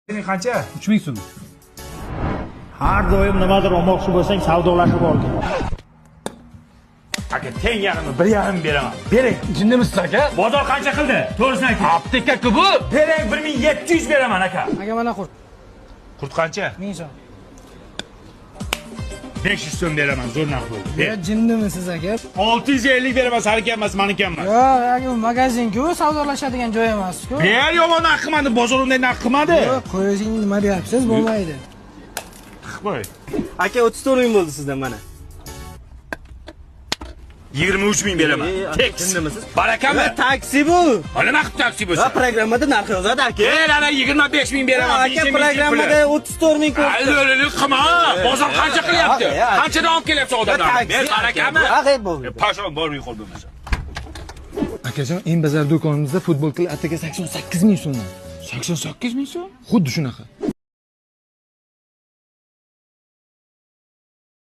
Qancha? 3000 so'm. Har doim nimadir olmoqchi bo'lsang, savdolashib olgin. Aka, teng yarimi 1,5 beraman. Bering. Jinnimisiz aka? Bozor qancha qildi? To'g'risini ayting. Apteka-ku bu. Bering 1700 beraman aka. Aka mana qurt. Qurt qancha? 1000 so'm. 500 so'm beraman, zo'r narx bo'ldi. Ya jinnimisiz aka? 650 beraman, saniki emas, meniki emas. Yo'q, aka bu magazin-ku, savdolashadigan joy emas-ku. Ber yomon narx qilmadi, bozor unday narx qilmadi. Yo'q, qo'ying nima deyapsiz, bo'lmaydi. Qo'y. Aka 34 ming bo'ldi sizdan mana. 23 ming beraman. Tekis. Barakami? Taksi bu. Nima qilib taksi bo'lsa? Va programmada narx yozadi aka. Ana 25 ming beraman. Aka programmada 34 ming ko'rsatdi. Alloh qilma. Bozor qancha qilyapti? Qanchadan olib kelyapsiz odamlar? Ber barakami? Aqay bo'ldi. Pashon bormay qol bo'lmasa. Akajon, eng bazar do'konimizda futbolkalar ataka 88 ming so'mdan. 88 ming so'm? Xuddi shunaqa.